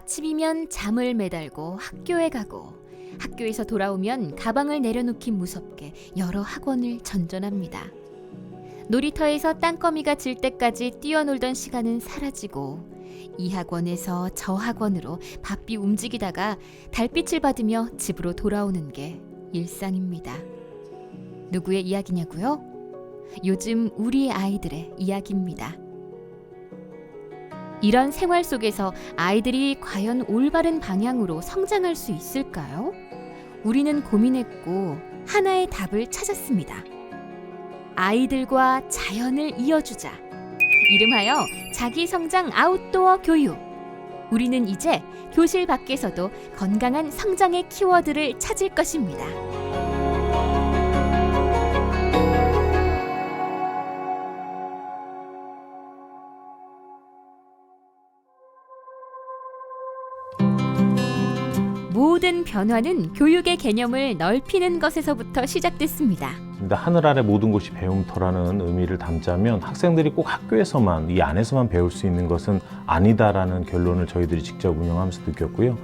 아침이면 잠을 매달고 학교에 가고 학교에서 돌아오면 가방을 내려놓기 무섭게 여러 학원을 전전합니다. 놀이터에서 땅거미가 질 때까지 뛰어놀던 시간은 사라지고 이 학원에서 저 학원으로 바삐 움직이다가 달빛을 받으며 집으로 돌아오는 게 일상입니다. 누구의 이야기냐고요? 요즘 우리 아이들의 이야기입니다. 이런 생활 속에서 아이들이 과연 올바른 방향으로 성장할 수 있을까요? 우리는 고민했고 하나의 답을 찾았습니다. 아이들과 자연을 이어주자. 이름하여 자기성장 아웃도어 교육. 우리는 이제 교실 밖에서도 건강한 성장의 키워드를 찾을 것입니다. 모든 변화는 교육의 개념을 넓히는 것에서부터 시작됐습니다. 하늘 아래 모든 것이 배움터라는 의미를 담자면 학생들이 꼭 학교에서만, 이 안에서만 배울 수 있는 것은 아니다라는 결론을 저희들이 직접 운영하면서 느꼈고요.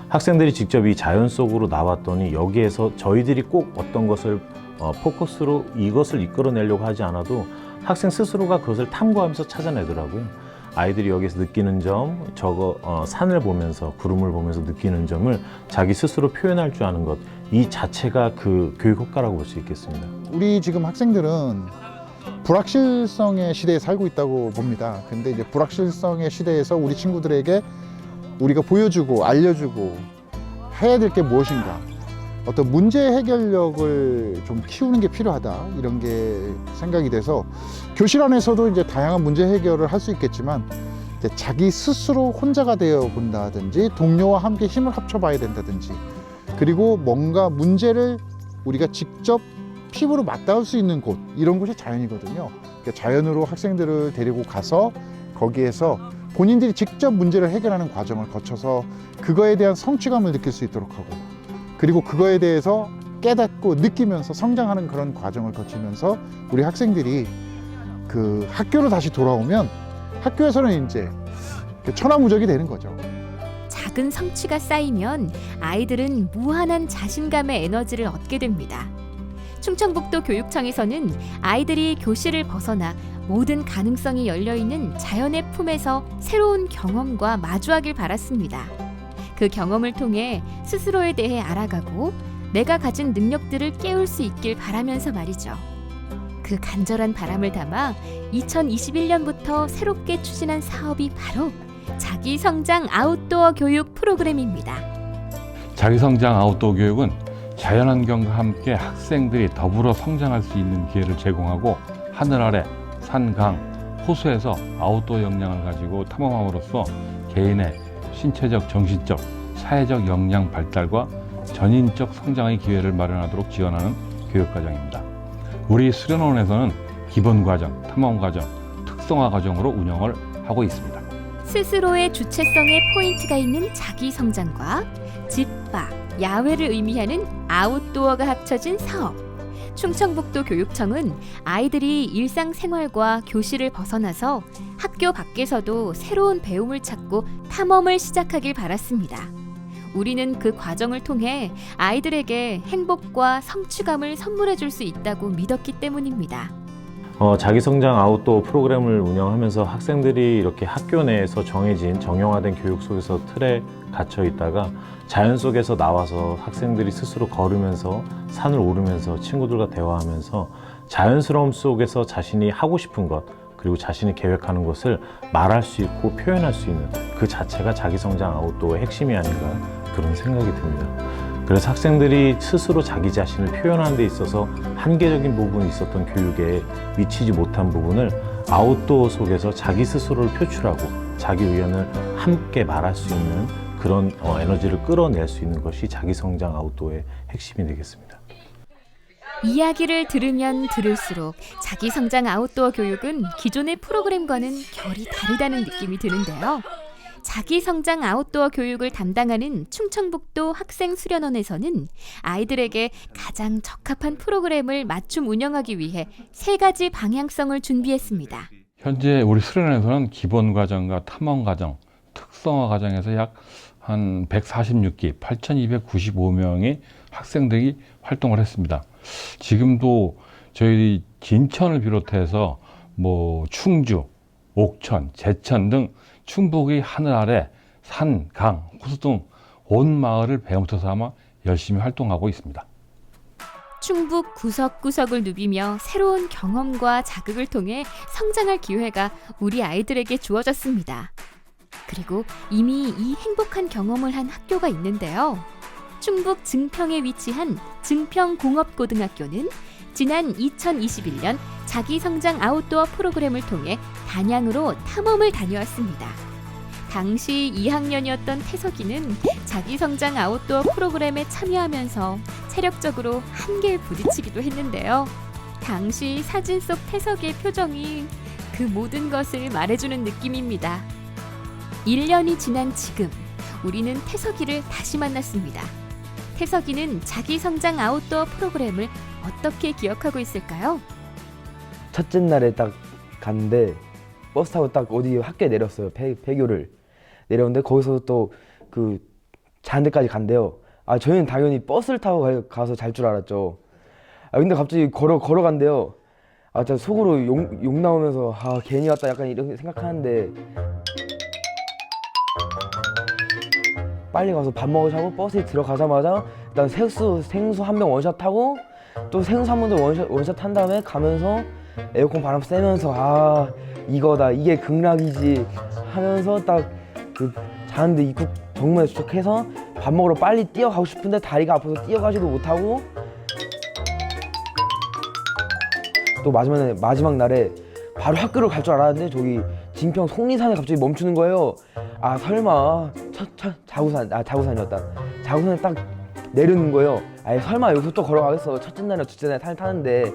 학생들이 직접 이 자연 속으로 나왔더니 여기에서 저희들이 꼭 어떤 것을 포커스로 이것을 이끌어내려고 하지 않아도 학생 스스로가 그것을 탐구하면서 찾아내더라고요. 아이들이 여기서 느끼는 점, 산을 보면서, 구름을 보면서 느끼는 점을 자기 스스로 표현할 줄 아는 것, 이 자체가 그 교육 효과라고 볼 수 있겠습니다. 우리 지금 학생들은 불확실성의 시대에 살고 있다고 봅니다. 근데 이제 불확실성의 시대에서 우리 친구들에게 우리가 보여주고 알려주고 해야 될 게 무엇인가, 어떤 문제 해결력을 좀 키우는 게 필요하다, 이런 게 생각이 돼서 교실 안에서도 이제 다양한 문제 해결을 할 수 있겠지만 이제 자기 스스로 혼자가 되어 본다든지 동료와 함께 힘을 합쳐봐야 된다든지, 그리고 뭔가 문제를 우리가 직접 피부로 맞닿을 수 있는 곳, 이런 곳이 자연이거든요. 그러니까 자연으로 학생들을 데리고 가서 거기에서 본인들이 직접 문제를 해결하는 과정을 거쳐서 그거에 대한 성취감을 느낄 수 있도록 하고, 그리고 그거에 대해서 깨닫고 느끼면서 성장하는 그런 과정을 거치면서 우리 학생들이 그 학교로 다시 돌아오면 학교에서는 이제 천하무적이 되는 거죠. 작은 성취가 쌓이면 아이들은 무한한 자신감의 에너지를 얻게 됩니다. 충청북도 교육청에서는 아이들이 교실을 벗어나 모든 가능성이 열려있는 자연의 품에서 새로운 경험과 마주하길 바랐습니다. 그 경험을 통해 스스로에 대해 알아가고 내가 가진 능력들을 깨울 수 있길 바라면서 말이죠. 그 간절한 바람을 담아 2021년부터 새롭게 추진한 사업이 바로 자기성장 아웃도어 교육 프로그램입니다. 자기성장 아웃도어 교육은 자연환경과 함께 학생들이 더불어 성장할 수 있는 기회를 제공하고, 하늘 아래, 산, 강, 호수에서 아웃도어 역량을 가지고 탐험함으로써 개인의 신체적, 정신적, 사회적 역량 발달과 전인적 성장의 기회를 마련하도록 지원하는 교육과정입니다. 우리 수련원에서는 기본과정, 탐험과정, 특성화과정으로 운영을 하고 있습니다. 스스로의 주체성에 포인트가 있는 자기성장과 집 밖, 야외를 의미하는 아웃도어가 합쳐진 사업. 충청북도 교육청은 아이들이 일상생활과 교실을 벗어나서 학교 밖에서도 새로운 배움을 찾고 탐험을 시작하길 바랐습니다. 우리는 그 과정을 통해 아이들에게 행복과 성취감을 선물해 줄 수 있다고 믿었기 때문입니다. 자기성장 아웃도어 프로그램을 운영하면서 학생들이 이렇게 학교 내에서 정해진 정형화된 교육 속에서 틀에 갇혀 있다가 자연 속에서 나와서 학생들이 스스로 걸으면서 산을 오르면서 친구들과 대화하면서 자연스러움 속에서 자신이 하고 싶은 것, 그리고 자신이 계획하는 것을 말할 수 있고 표현할 수 있는 그 자체가 자기성장 아웃도어의 핵심이 아닌가, 그런 생각이 듭니다. 그래서 학생들이 스스로 자기 자신을 표현하는 데 있어서 한계적인 부분이 있었던 교육에 미치지 못한 부분을 아웃도어 속에서 자기 스스로를 표출하고 자기 의견을 함께 말할 수 있는 그런 에너지를 끌어낼 수 있는 것이 자기성장 아웃도어의 핵심이 되겠습니다. 이야기를 들으면 들을수록 자기성장 아웃도어 교육은 기존의 프로그램과는 결이 다르다는 느낌이 드는데요. 자기성장 아웃도어 교육을 담당하는 충청북도 학생수련원에서는 아이들에게 가장 적합한 프로그램을 맞춤 운영하기 위해 3가지 방향성을 준비했습니다. 현재 우리 수련원에서는 기본과정과 탐험과정, 특성화과정에서 약 한 146기, 8,295명의 학생들이 활동을 했습니다. 지금도 저희 진천을 비롯해서 뭐 충주, 옥천, 제천 등 충북의 하늘 아래 산, 강, 호수 등 온 마을을 배움터 삼아 열심히 활동하고 있습니다. 충북 구석구석을 누비며 새로운 경험과 자극을 통해 성장할 기회가 우리 아이들에게 주어졌습니다. 그리고 이미 이 행복한 경험을 한 학교가 있는데요. 충북 증평에 위치한 증평공업고등학교는 지난 2021년 자기성장 아웃도어 프로그램을 통해 단양으로 탐험을 다녀왔습니다. 당시 2학년이었던 태석이는 자기성장 아웃도어 프로그램에 참여하면서 체력적으로 한계에 부딪히기도 했는데요. 당시 사진 속 태석이의 표정이 그 모든 것을 말해주는 느낌입니다. 1년이 지난 지금 우리는 태석이를 다시 만났습니다. 태석이는 자기성장 아웃도어 프로그램을 어떻게 기억하고 있을까요? 첫째 날에 딱 갔는데 버스 타고 딱 어디 학교에 내렸어요. 폐교를 내렸는데 거기서 또 그 자는 데까지 간대요. 아 저희는 당연히 버스를 타고 가서 잘 줄 알았죠. 아 근데 갑자기 걸어간대요. 아 진짜 속으로 욕 나오면서 아 괜히 왔다 약간 이렇게 생각하는데 빨리 가서 밥 먹으자고 버스에 들어가자마자 일단 생수 한 병 원샷 하고 또 생수 한 번 더 원샷 한 다음에 가면서 에어컨 바람 쐬면서 아 이거다 이게 극락이지 하면서 딱 그 자는데 입구 정문에 도착해서 밥 먹으러 빨리 뛰어가고 싶은데 다리가 아파서 뛰어가지도 못하고 또 마지막 날에 바로 학교를 갈 줄 알았는데 저기 진평 속리산에 갑자기 멈추는 거예요. 아 설마 자구산이었다. 자구산에 딱 내리는 거예요. 아니 설마 여기서 또 걸어가겠어. 첫째 날이나 둘째 날에 산을 타는데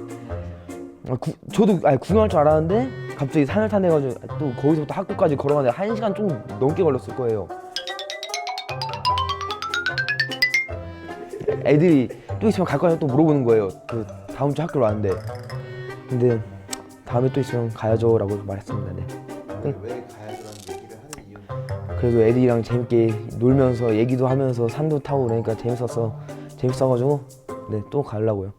저도 구경할 줄 알았는데 갑자기 산을 타내가지고 또 거기서부터 학교까지 걸어가는데 1시간 좀 넘게 걸렸을 거예요. 애들이 또 있으면 갈 거냐 또 물어보는 거예요. 그 다음 주 학교로 왔는데 근데 다음에 또 있으면 가야죠 라고 말했습니다. 네. 왜 가야죠라는 얘기를 하는 이유는? 그래도 애들이랑 재밌게 놀면서 얘기도 하면서 산도 타고 그러니까 재밌어가지고 네, 또 가려고요.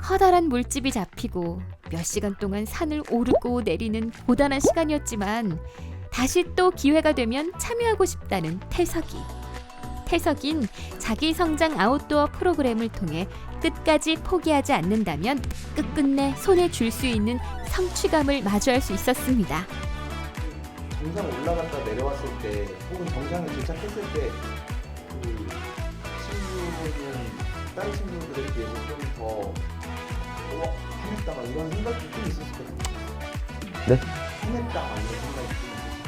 커다란 물집이 잡히고 몇 시간 동안 산을 오르고 내리는 고단한 시간이었지만 다시 또 기회가 되면 참여하고 싶다는 태석이. 태석인 자기성장 아웃도어 프로그램을 통해 끝까지 포기하지 않는다면 끝끝내 손에 쥘 수 있는 성취감을 마주할 수 있었습니다. 정상 올라갔다 내려왔을 때 혹은 정상에 도착했을 때 그 친구는 다른 친구들에 비해서 좀더 해냈다 막 이런 생각이 좀 있었을 것 같아요. 네? 해냈다 막 이런 생각이 좀 있었을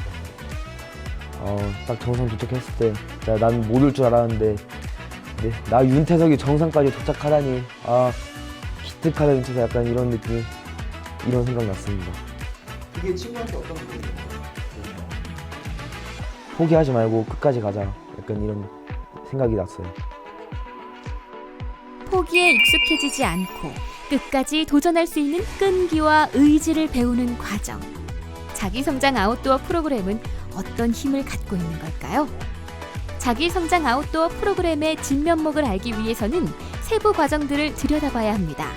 것 같아요. 딱 정상 도착했을 때 난 못 올 줄 알았는데 네, 나 윤태석이 정상까지 도착하다니 아 기특하다 윤태석 약간 이런 느낌 이런 생각 났습니다. 그게 친구한테 어떤 느낌이었나요? 포기하지 말고 끝까지 가자 약간 이런 생각이 났어요. 포기에 익숙해지지 않고 끝까지 도전할 수 있는 끈기와 의지를 배우는 과정. 자기성장 아웃도어 프로그램은 어떤 힘을 갖고 있는 걸까요? 자기성장 아웃도어 프로그램의 진면목을 알기 위해서는 세부 과정들을 들여다봐야 합니다.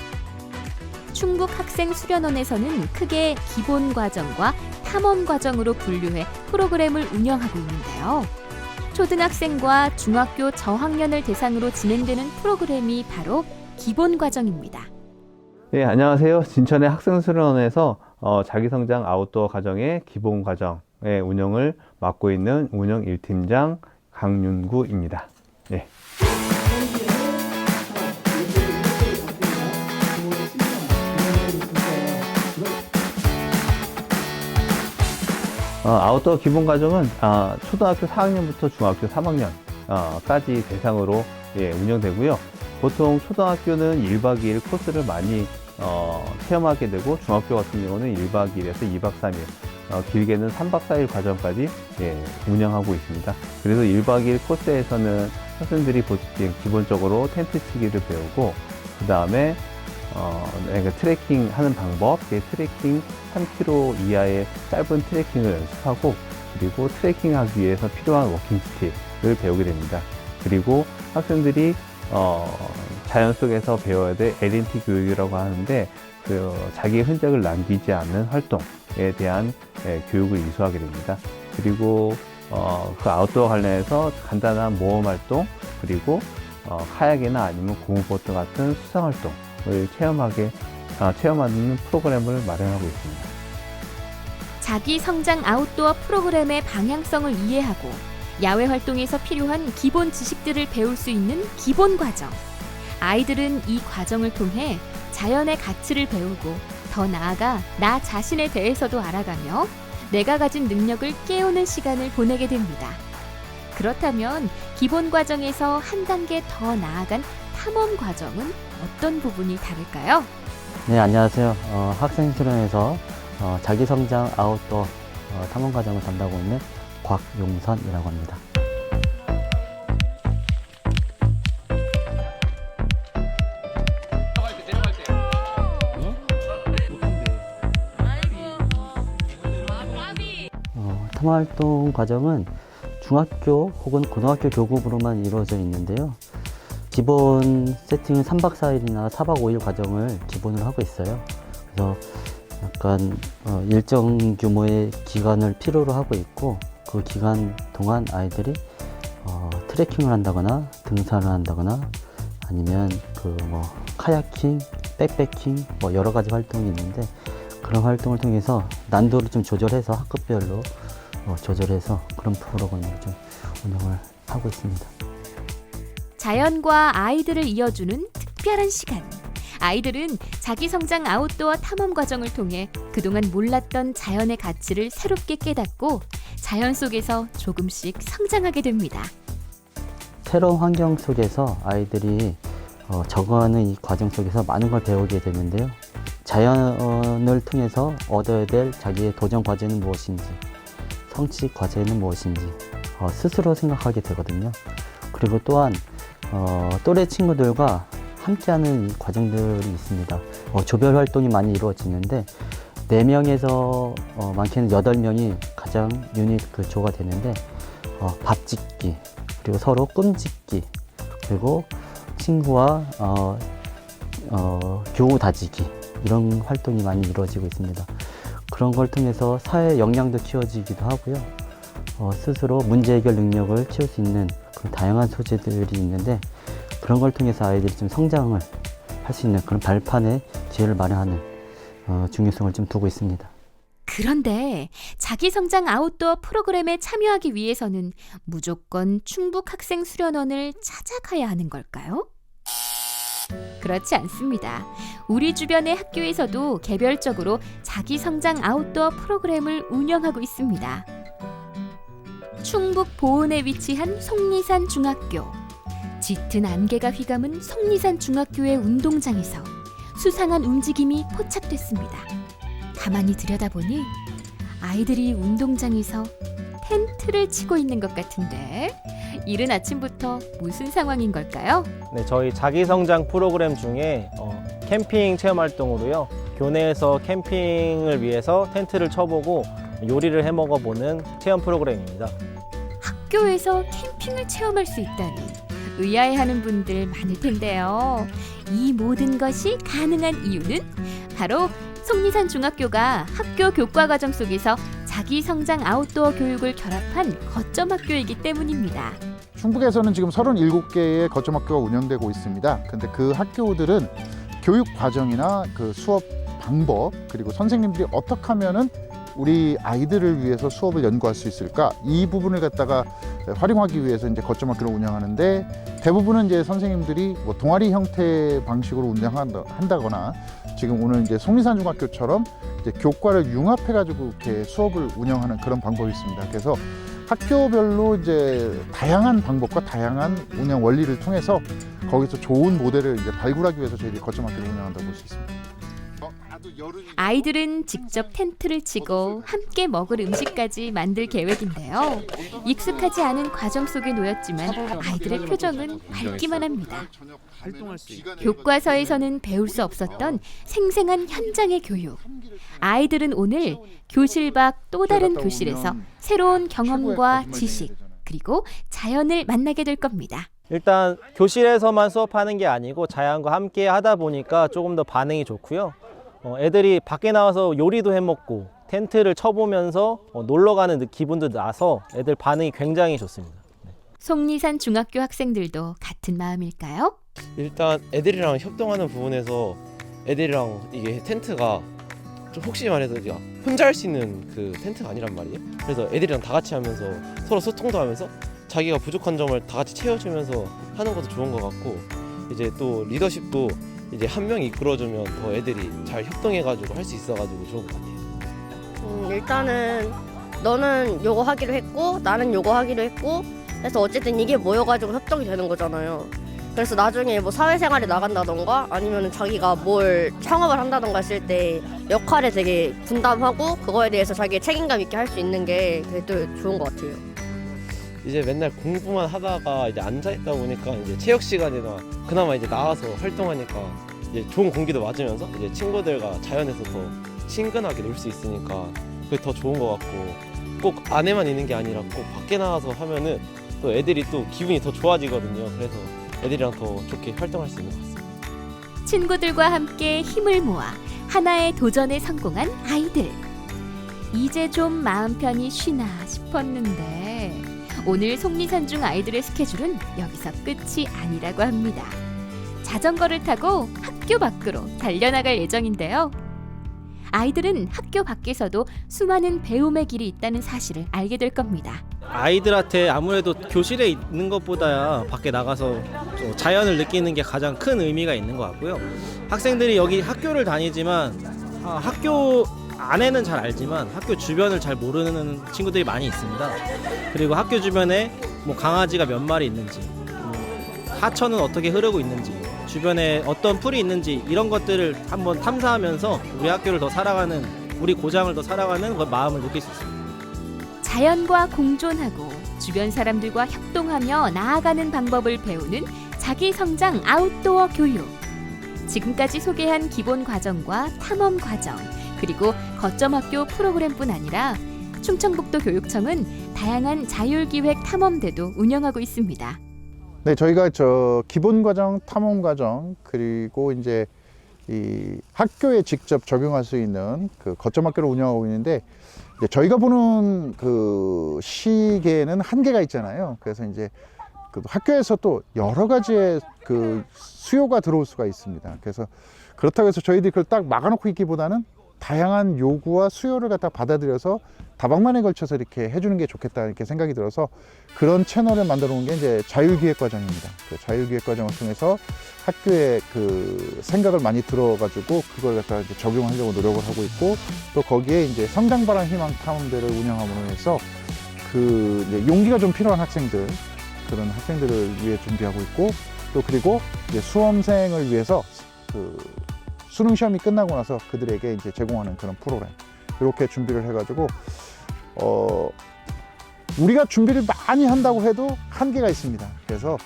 충북학생수련원에서는 크게 기본 과정과 탐험 과정으로 분류해 프로그램을 운영하고 있는데요. 초등학생과 중학교 저학년을 대상으로 진행되는 프로그램이 바로 기본 과정입니다. 네, 안녕하세요. 진천의 학생수련원에서 자기성장 아웃도어 과정의 기본 과정의 운영을 맡고 있는 운영 1팀장 강윤구입니다. 네. 아웃도어 기본 과정은 초등학교 4학년부터 중학교 3학년까지 대상으로 운영되고요. 보통 초등학교는 1박 2일 코스를 많이 체험하게 되고 중학교 같은 경우는 1박 2일에서 2박 3일 길게는 3박 4일 과정까지 운영하고 있습니다. 그래서 1박 2일 코스에서는 학생들이 기본적으로 텐트 치기를 배우고 그 다음에 트레킹 하는 방법, 트레킹 3km 이하의 짧은 트레킹을 연습하고 그리고 트레킹하기 위해서 필요한 워킹 스틱, 배우게 됩니다. 그리고 학생들이 자연 속에서 배워야 될 아이덴티티 교육이라고 하는데 자기의 흔적을 남기지 않는 활동에 대한 교육을 이수하게 됩니다. 그리고 그 아웃도어 관련해서 간단한 모험 활동, 그리고 카약이나 아니면 고무보트 같은 수상 활동을 체험하는 프로그램을 마련하고 있습니다. 자기 성장 아웃도어 프로그램의 방향성을 이해하고 야외 활동에서 필요한 기본 지식들을 배울 수 있는 기본 과정. 아이들은 이 과정을 통해 자연의 가치를 배우고 더 나아가 나 자신에 대해서도 알아가며 내가 가진 능력을 깨우는 시간을 보내게 됩니다. 그렇다면 기본 과정에서 한 단계 더 나아간 탐험 과정은 어떤 부분이 다를까요? 네, 안녕하세요. 학생 수련회에서 자기성장 아웃도어 탐험 과정을 담당하고 있는 곽용선이라고 합니다. 탐험활동 과정은 중학교 혹은 고등학교 교급으로만 이루어져 있는데요. 기본 세팅은 3박 4일이나 4박 5일 과정을 기본으로 하고 있어요. 그래서 약간 일정 규모의 기간을 필요로 하고 있고, 그 기간 동안 아이들이 트레킹을 한다거나 등산을 한다거나 아니면 카야킹, 백패킹 여러 가지 활동이 있는데, 그런 활동을 통해서 난도를 좀 조절해서 학급별로 조절해서 그런 프로그램을 좀 운영을 하고 있습니다. 자연과 아이들을 이어주는 특별한 시간. 아이들은 자기 성장 아웃도어 탐험 과정을 통해 그동안 몰랐던 자연의 가치를 새롭게 깨닫고 자연 속에서 조금씩 성장하게 됩니다. 새로운 환경 속에서 아이들이 적응하는 이 과정 속에서 많은 걸 배우게 되는데요. 자연을 통해서 얻어야 될 자기의 도전 과제는 무엇인지, 성취 과제는 무엇인지 스스로 생각하게 되거든요. 그리고 또한 또래 친구들과 함께하는 이 과정들이 있습니다. 조별 활동이 많이 이루어지는데 4명에서 많게는 8명이 가장 유닛 조가 되는데 밥 짓기, 그리고 서로 꿈 짓기, 그리고 친구와 교우 다지기, 이런 활동이 많이 이루어지고 있습니다. 그런 걸 통해서 사회 역량도 키워지기도 하고요. 스스로 문제 해결 능력을 키울 수 있는 그런 다양한 소재들이 있는데, 그런 걸 통해서 아이들이 좀 성장을 할 수 있는 그런 발판의 기회를 마련하는 중요성을 좀 두고 있습니다. 그런데 자기 성장 아웃도어 프로그램에 참여하기 위해서는 무조건 충북 학생 수련원을 찾아가야 하는 걸까요? 그렇지 않습니다. 우리 주변의 학교에서도 개별적으로 자기 성장 아웃도어 프로그램을 운영하고 있습니다. 충북 보은에 위치한 속리산 중학교. 짙은 안개가 휘감은 속리산 중학교의 운동장에서 수상한 움직임이 포착됐습니다. 가만히 들여다보니 아이들이 운동장에서 텐트를 치고 있는 것 같은데, 이른 아침부터 무슨 상황인 걸까요? 네, 저희 자기성장 프로그램 중에 캠핑 체험 활동으로요, 교내에서 캠핑을 위해서 텐트를 쳐보고 요리를 해 먹어보는 체험 프로그램입니다. 학교에서 캠핑을 체험할 수 있다니 의아해하는 분들 많을 텐데요. 이 모든 것이 가능한 이유는 바로 속리산 중학교가 학교 교과 과정 속에서 자기 성장 아웃도어 교육을 결합한 거점 학교이기 때문입니다. 충북에서는 지금 37개의 거점 학교가 운영되고 있습니다. 근데 그 학교들은 교육 과정이나 그 수업 방법, 그리고 선생님들이 어떻게 하면은 우리 아이들을 위해서 수업을 연구할 수 있을까, 이 부분을 갖다가 활용하기 위해서 이제 거점 학교를 운영하는데, 대부분은 이제 선생님들이 동아리 형태 방식으로 운영한다거나, 지금 오늘 이제 속리산 중학교처럼 이제 교과를 융합해가지고 이렇게 수업을 운영하는 그런 방법이 있습니다. 그래서 학교별로 이제 다양한 방법과 다양한 운영 원리를 통해서 거기서 좋은 모델을 이제 발굴하기 위해서 저희들이 거점 학교를 운영한다고 볼 수 있습니다. 아이들은 직접 텐트를 치고 함께 먹을 음식까지 만들 계획인데요. 익숙하지 않은 과정 속에 놓였지만 아이들의 표정은 밝기만 합니다. 교과서에서는 배울 수 없었던 생생한 현장의 교육. 아이들은 오늘 교실 밖 또 다른 교실에서 새로운 경험과 지식, 그리고 자연을 만나게 될 겁니다. 일단 교실에서만 수업하는 게 아니고 자연과 함께 하다 보니까 조금 더 반응이 좋고요. 애들이 밖에 나와서 요리도 해먹고 텐트를 쳐보면서 놀러 가는 기분도 나서 애들 반응이 굉장히 좋습니다. 속리산 중학교 학생들도 같은 마음일까요? 일단 애들이랑 협동하는 부분에서 애들이랑 이게 텐트가 좀 혹시 말해서 혼자 할 수 있는 그 텐트가 아니란 말이에요. 그래서 애들이랑 다 같이 하면서 서로 소통도 하면서 자기가 부족한 점을 다 같이 채워주면서 하는 것도 좋은 것 같고, 이제 또 리더십도 이제 한 명이 이끌어주면 더 애들이 잘 협동해가지고 할 수 있어가지고 좋은 것 같아요. 일단은 너는 요거 하기로 했고 나는 요거 하기로 했고, 그래서 어쨌든 이게 모여가지고 협동이 되는 거잖아요. 그래서 나중에 뭐 사회생활에 나간다던가 아니면 자기가 뭘 창업을 한다던가 했을 때 역할에 되게 분담하고 그거에 대해서 자기 책임감 있게 할 수 있는 게 되게 또 좋은 것 같아요. 이제 맨날 공부만 하다가 이제 앉아 있다 보니까 이제 체육 시간이나 그나마 이제 나와서 활동하니까 이제 좋은 공기도 맞으면서 이제 친구들과 자연에서 더 친근하게 놀 수 있으니까 그게 더 좋은 것 같고, 꼭 안에만 있는 게 아니라 꼭 밖에 나가서 하면은 또 애들이 또 기분이 더 좋아지거든요. 그래서 애들이랑 더 좋게 활동할 수 있는 것 같습니다. 친구들과 함께 힘을 모아 하나의 도전에 성공한 아이들. 이제 좀 마음 편히 쉬나 싶었는데 오늘 속리산중 아이들의 스케줄은 여기서 끝이 아니라고 합니다. 자전거를 타고 학교 밖으로 달려나갈 예정인데요. 아이들은 학교 밖에서도 수많은 배움의 길이 있다는 사실을 알게 될 겁니다. 아이들한테 아무래도 교실에 있는 것보다 밖에 나가서 자연을 느끼는 게 가장 큰 의미가 있는 것 같고요. 학생들이 여기 학교를 다니지만 학교 안에는 잘 알지만 학교 주변을 잘 모르는 친구들이 많이 있습니다. 그리고 학교 주변에 뭐 강아지가 몇 마리 있는지, 하천은 어떻게 흐르고 있는지, 주변에 어떤 풀이 있는지 이런 것들을 한번 탐사하면서 우리 학교를 더 살아가는, 우리 고장을 더 살아가는 그 마음을 느낄 수 있습니다. 자연과 공존하고 주변 사람들과 협동하며 나아가는 방법을 배우는 자기성장 아웃도어 교육. 지금까지 소개한 기본 과정과 탐험 과정, 그리고 거점학교 프로그램뿐 아니라 충청북도 교육청은 다양한 자율기획 탐험대도 운영하고 있습니다. 네, 저희가 기본 과정, 탐험 과정, 그리고 이제 이 학교에 직접 적용할 수 있는 그 거점 학교를 운영하고 있는데, 이제 저희가 보는 그 시계에는 한계가 있잖아요. 그래서 이제 그 학교에서 또 여러 가지의 그 수요가 들어올 수가 있습니다. 그래서 그렇다고 해서 저희들이 그걸 딱 막아놓고 있기보다는 다양한 요구와 수요를 갖다 받아들여서 다방면에 걸쳐서 이렇게 해주는 게 좋겠다 이렇게 생각이 들어서 그런 채널을 만들어 놓은 게 이제 자율기획 과정입니다. 그 자율기획 과정을 통해서 학교에 그 생각을 많이 들어가지고 그걸 갖다 이제 적용하려고 노력을 하고 있고, 또 거기에 이제 성장바람 희망 탐험대를 운영함으로 해서 그 이제 용기가 좀 필요한 학생들, 그런 학생들을 위해 준비하고 있고, 또 그리고 이제 수험생을 위해서 그 수능 시험이 끝나고 나서 그들에게 이제 제공하는 그런 프로그램, 이렇게 준비를 해가지고 우리가 준비를 많이 한다고 해도 한계가 있습니다. 그래서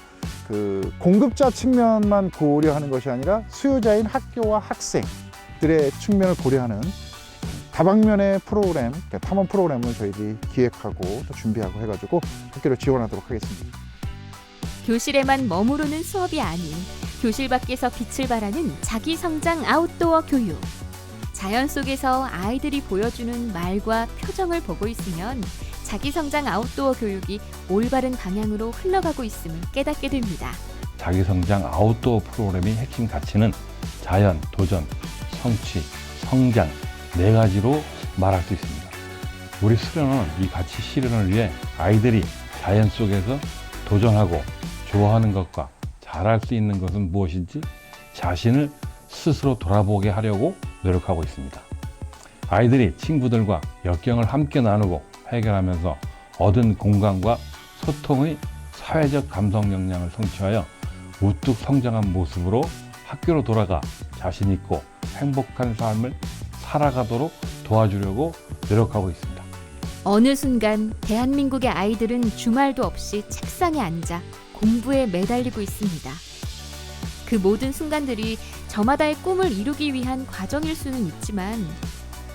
그 공급자 측면만 고려하는 것이 아니라 수요자인 학교와 학생들의 측면을 고려하는 다방면의 프로그램, 탐험 프로그램을 저희들이 기획하고 또 준비하고 해가지고 학교를 지원하도록 하겠습니다. 교실에만 머무르는 수업이 아닌 교실 밖에서 빛을 발하는 자기성장 아웃도어 교육. 자연 속에서 아이들이 보여주는 말과 표정을 보고 있으면 자기성장 아웃도어 교육이 올바른 방향으로 흘러가고 있음을 깨닫게 됩니다. 자기성장 아웃도어 프로그램의 핵심 가치는 자연, 도전, 성취, 성장 4가지로 말할 수 있습니다. 우리 수련은 이 가치 실현을 위해 아이들이 자연 속에서 도전하고 좋아하는 것과 잘할 수 있는 것은 무엇인지 자신을 스스로 돌아보게 하려고 노력하고 있습니다. 아이들이 친구들과 역경을 함께 나누고 해결하면서 얻은 공감과 소통의 사회적 감성 역량을 성취하여 우뚝 성장한 모습으로 학교로 돌아가 자신 있고 행복한 삶을 살아가도록 도와주려고 노력하고 있습니다. 어느 순간 대한민국의 아이들은 주말도 없이 책상에 앉아 공부에 매달리고 있습니다. 그 모든 순간들이 저마다의 꿈을 이루기 위한 과정일 수는 있지만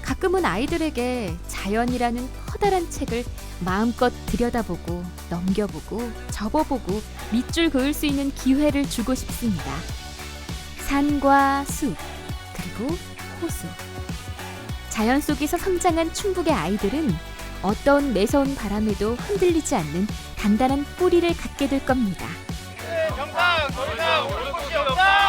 가끔은 아이들에게 자연이라는 커다란 책을 마음껏 들여다보고 넘겨보고 접어보고 밑줄 그을 수 있는 기회를 주고 싶습니다. 산과 숲, 그리고 호수. 자연 속에서 성장한 충북의 아이들은 어떤 매서운 바람에도 흔들리지 않는 단단한 뿌리를 갖게 될 겁니다. 정상, 더 이상 올 곳이 없다!